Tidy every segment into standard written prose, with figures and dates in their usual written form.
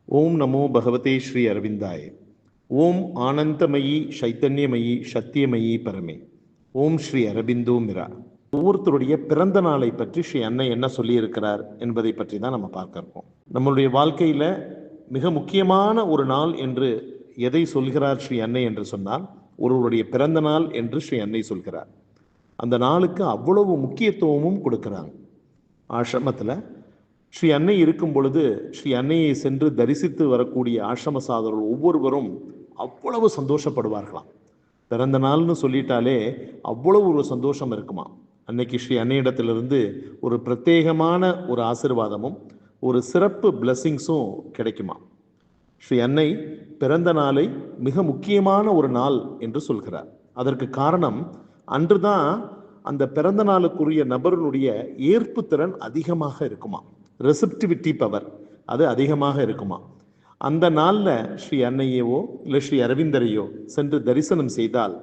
ஓம் நமோ பகவதே ஸ்ரீ அரவிந்தாய. ஓம் ஆனந்தமயி சைத்தன்யமயி சத்தியமயி பரமே. ஓம் ஸ்ரீ அரபிந்தோ மிரா. ஒவ்வொருத்தருடைய பிறந்த நாளை பற்றி ஸ்ரீ அன்னை என்ன சொல்லியிருக்கிறார் என்பதை பற்றி தான் நம்ம பார்க்க இருக்கோம். நம்மளுடைய வாழ்க்கையில் மிக முக்கியமான ஒரு நாள் என்று எதை சொல்கிறார் ஸ்ரீ அன்னை என்று சொன்னால், ஒருவருடைய பிறந்த நாள் என்று ஸ்ரீ அன்னை சொல்கிறார். அந்த நாளுக்கு அவ்வளவு முக்கியத்துவமும் கொடுக்கிறாங்க. ஆசிரமத்தில் ஸ்ரீ அன்னை இருக்கும் பொழுது ஸ்ரீ அன்னையை சென்று தரிசித்து வரக்கூடிய ஆசிரம சாதகர்கள் ஒவ்வொருவரும் அவ்வளவு சந்தோஷப்படுவார்களாம். பிறந்த நாள்னு சொல்லிட்டாலே அவ்வளவு ஒரு சந்தோஷம் இருக்குமா. அன்னைக்கு ஸ்ரீ அன்னையிடத்திலிருந்து ஒரு பிரத்யேகமான ஒரு ஆசீர்வாதமும் ஒரு சிறப்பு பிளெஸிங்ஸும் கிடைக்குமா. ஸ்ரீ அன்னை பிறந்த நாளை மிக முக்கியமான ஒரு நாள் என்று சொல்கிறார். அதற்கு காரணம், அன்றுதான் அந்த பிறந்த நாளுக்குரிய நபர்களுடைய ஏற்பு திறன் அதிகமாக இருக்குமா, ரெசிப்டிவிட்டி பவர் அது அதிகமாக இருக்குமா. அந்த நாளில் ஸ்ரீ அன்னையவோ இல்லை ஸ்ரீ அரவிந்தரையோ சென்று தரிசனம் செய்தால்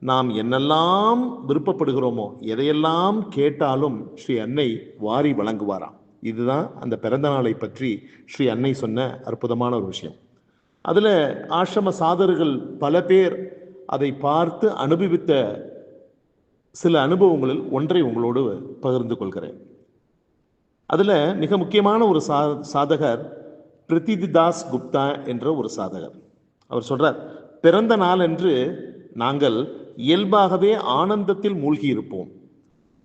நாம் என்னெல்லாம் விருப்பப்படுகிறோமோ, எதையெல்லாம் கேட்டாலும் ஸ்ரீ அன்னை வாரி வழங்குவாராம். இதுதான் அந்த பிறந்த நாளை பற்றி ஸ்ரீ அன்னை சொன்ன அற்புதமான ஒரு விஷயம். அதில் ஆசிரம சாதகர்கள் பல பேர் அதை பார்த்து அனுபவித்த சில அனுபவங்களில் ஒன்றை உங்களோடு பகிர்ந்து கொள்கிறேன். அதில் மிக முக்கியமான ஒரு சாதகர் பிரிதிதாஸ் குப்தா என்ற ஒரு சாதகர். அவர் சொல்றார், பிறந்த நாள் என்று நாங்கள் இயல்பாகவே ஆனந்தத்தில் மூழ்கி இருப்போம்.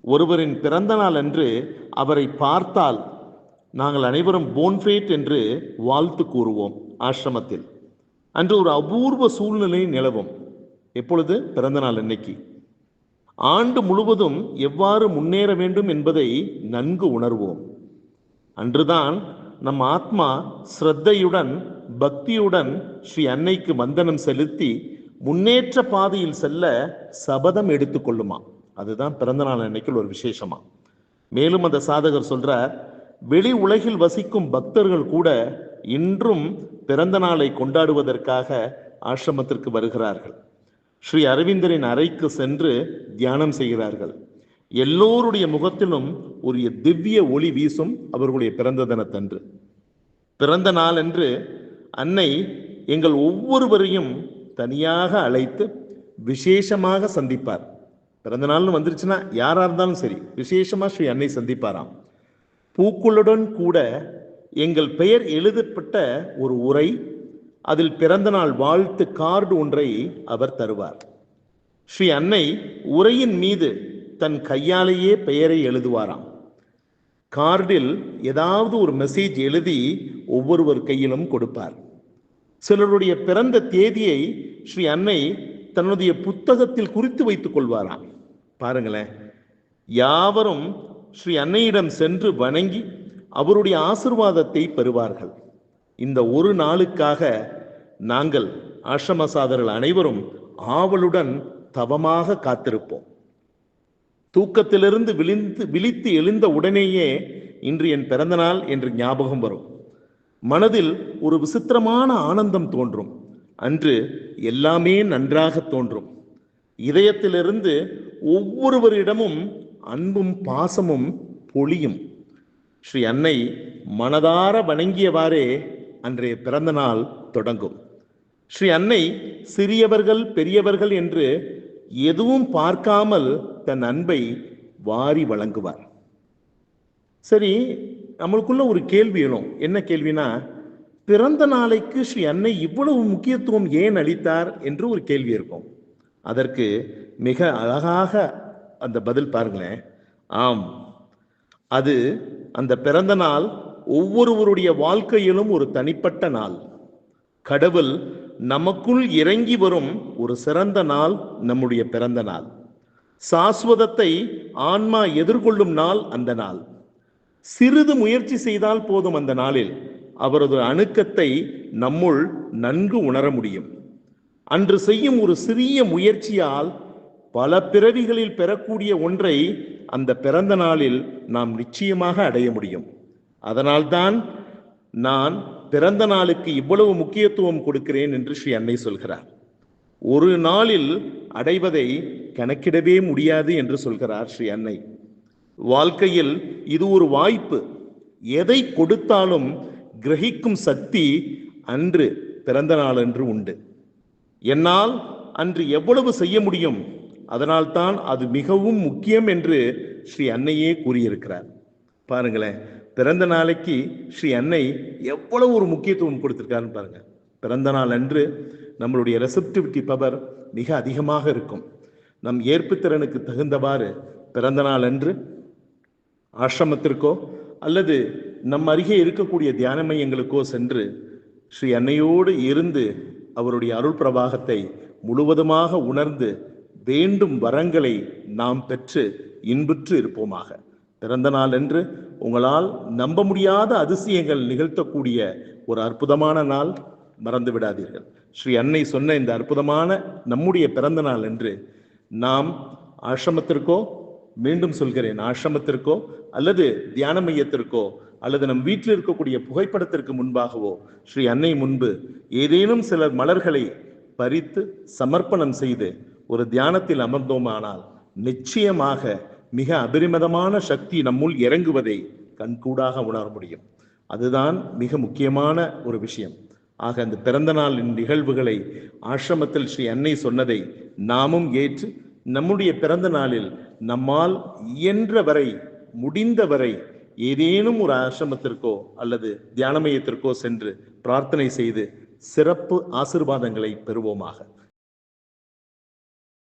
ஒருவரின் பிறந்த நாள் என்று அவரை பார்த்தால் நாங்கள் அனைவரும் போன்ஃபேட் என்று வாழ்த்து கூறுவோம். ஆசிரமத்தில் அன்று ஒரு அபூர்வ சூழ்நிலை நிலவும். எப்பொழுது? பிறந்த நாள் அன்னைக்கு. ஆண்டு முழுவதும் எவ்வாறு முன்னேற வேண்டும் என்பதை நன்கு உணர்வோம். அன்றுதான் நம் ஆத்மா ஸ்ரத்தையுடன் பக்தியுடன் ஸ்ரீ அன்னைக்கு வந்தனம் செலுத்தி முன்னேற்ற பாதையில் செல்ல சபதம் எடுத்துக்கொள்ளுமா. அதுதான் பிறந்த நாள் அன்னைக்கு ஒரு விசேஷமா. மேலும் அந்த சாதகர் சொல்றார், வெளி உலகில் வசிக்கும் பக்தர்கள் கூட இன்றும் பிறந்த நாளை கொண்டாடுவதற்காக ஆசிரமத்திற்கு வருகிறார்கள். ஸ்ரீ அரவிந்தரின் அறைக்கு சென்று தியானம் செய்கிறார்கள். எல்லோருடைய முகத்திலும் ஒரு திவ்ய ஒளி வீசும் அவர்களுடைய பிறந்த தினத்தன்று. பிறந்த நாள் என்று அன்னை எங்கள் ஒவ்வொருவரையும் தனியாக அழைத்து விசேஷமாக சந்திப்பார். பிறந்த நாள்னு வந்துருச்சுன்னா யாரா இருந்தாலும் சரி, விசேஷமா ஸ்ரீ அன்னை சந்திப்பாராம். பூக்களுடன் கூட எங்கள் பெயர் எழுதப்பட்ட ஒரு உரை, அதில் பிறந்த நாள் வாழ்த்து கார்டு ஒன்றை அவர் தருவார். ஸ்ரீ அன்னை உரையின் மீது தன் கையாலேயே பெயரை எழுதுவாராம். கார்டில் ஏதாவது ஒரு மெசேஜ் எழுதி ஒவ்வொருவர் கையிலும் கொடுப்பார். சிலருடைய பிறந்த தேதியை ஸ்ரீ அன்னை தன்னுடைய புத்தகத்தில் குறித்து வைத்துக் கொள்வாராம். பாருங்களேன், யாவரும் ஸ்ரீ அன்னையிடம் சென்று வணங்கி அவருடைய ஆசிர்வாதத்தை பெறுவார்கள். இந்த ஒரு நாளுக்காக நாங்கள் ஆசிரம சாதகர்கள் அனைவரும் ஆவலுடன் தவமாக காத்திருப்போம். தூக்கத்திலிருந்து விழித்து எழுந்த உடனேயே இன்று என் பிறந்த நாள் என்று ஞாபகம் வரும். மனதில் ஒரு விசித்திரமான ஆனந்தம் தோன்றும். அன்று எல்லாமே நன்றாக தோன்றும். இதயத்திலிருந்து ஒவ்வொருவரிடமும் அன்பும் பாசமும் பொழியும். ஸ்ரீ அன்னை மனதார வணங்கியவாறே அன்றைய பிறந்த நாள் தொடங்கும். ஸ்ரீ அன்னை சிறியவர்கள் பெரியவர்கள் என்று எதுவும் பார்க்காமல் தன் அன்பை வாரி வழங்குவார். சரி, நம்மளுக்குள்ள ஒரு கேள்வி எழும். என்ன கேள்வினா, பிறந்த நாளைக்கு ஸ்ரீ அன்னை இவ்வளவு முக்கியத்துவம் ஏன் அளித்தார் என்று ஒரு கேள்வி இருக்கும். அதற்கு மிக அழகாக அந்த பதில் பாருங்களேன். ஆம், அது அந்த பிறந்த நாள் ஒவ்வொருவருடைய வாழ்க்கையிலும் ஒரு தனிப்பட்ட நாள். கடவுள் நமக்குள் இறங்கி வரும் ஒரு சிறந்த நாள் நம்முடைய பிறந்த நாள். சாஸ்வதத்தை ஆன்மா எதிர்கொள்ளும் நாள் அந்த நாள். சிறிது முயற்சி செய்தால் போதும், அந்த நாளில் அவரது அணுக்கத்தை நம்முள் நன்கு உணர முடியும். அன்று செய்யும் ஒரு சிறிய முயற்சியால் பல பிறவிகளில் பெறக்கூடிய ஒன்றை அந்த பிறந்த நாளில் நாம் நிச்சயமாக அடைய முடியும். அதனால்தான் நான் பிறந்த நாளுக்கு இவ்வளவு முக்கியத்துவம் கொடுக்கிறேன் என்று ஸ்ரீ அன்னை சொல்கிறார். ஒரு நாளில் அடைவதை கணக்கிடவே முடியாது என்று சொல்கிறார் ஸ்ரீ அன்னை. வாழ்க்கையில் இது ஒரு வாய்ப்பு. எதை கொடுத்தாலும் கிரகிக்கும் சக்தி அன்று பிறந்த நாள் அன்று உண்டு. என்னால் அன்று எவ்வளவு செய்ய முடியும், அதனால்தான் அது மிகவும் முக்கியம் என்று ஸ்ரீ அன்னையே கூறியிருக்கிறார். பாருங்களேன், பிறந்த நாளைக்கு ஸ்ரீ அன்னை எவ்வளவு ஒரு முக்கியத்துவம் கொடுத்திருக்காருன்னு பாருங்க. பிறந்த நாள் அன்று நம்மளுடைய ரெசப்டிவிட்டி பவர் மிக அதிகமாக இருக்கும். நம் ஏற்புத்திறனுக்கு தகுந்தவாறு பிறந்த நாள் அன்று ஆசிரமத்திற்கோ அல்லது நம் அருகே இருக்கக்கூடிய தியான மையங்களுக்கோ சென்று ஸ்ரீ அன்னையோடு இருந்து அவருடைய அருள் பிரவாகத்தை முழுவதுமாக உணர்ந்து வேண்டும் வரங்களை நாம் பெற்று இன்புற்று இருப்போமாக. பிறந்த நாள் என்று உங்களால் நம்ப முடியாத அதிசயங்கள் நிகழ்த்தக்கூடிய ஒரு அற்புதமான நாள், மறந்து விடாதீர்கள். ஸ்ரீ அன்னை சொன்ன இந்த அற்புதமான நம்முடைய பிறந்த நாள் என்று நாம் ஆசிரமத்திற்கோ, மீண்டும் சொல்கிறேன், ஆசிரமத்திற்கோ அல்லது தியான மையத்திற்கோ அல்லது நம் வீட்டில் இருக்கக்கூடிய புகைப்படத்திற்கு முன்பாகவோ ஸ்ரீ அன்னை முன்பு ஏதேனும் சில மலர்களை பறித்து சமர்ப்பணம் செய்து ஒரு தியானத்தில் அமர்ந்தோமானால் நிச்சயமாக மிக அபரிமிதமான சக்தி நம்முள் இறங்குவதை கண்கூடாக உணர முடியும். அதுதான் மிக முக்கியமான ஒரு விஷயம். ஆக அந்த பிறந்த நாளின் நிகழ்வுகளை ஆசிரமத்தில் ஸ்ரீ அன்னை சொன்னதை நாமும் ஏற்று நம்முடைய பிறந்த நாளில் நம்மால் இயன்ற வரை, முடிந்த வரை ஏதேனும் ஒரு ஆசிரமத்திற்கோ அல்லது தியான மையத்திற்கோ சென்று பிரார்த்தனை செய்து சிறப்பு ஆசீர்வாதங்களை பெறுவோமாக.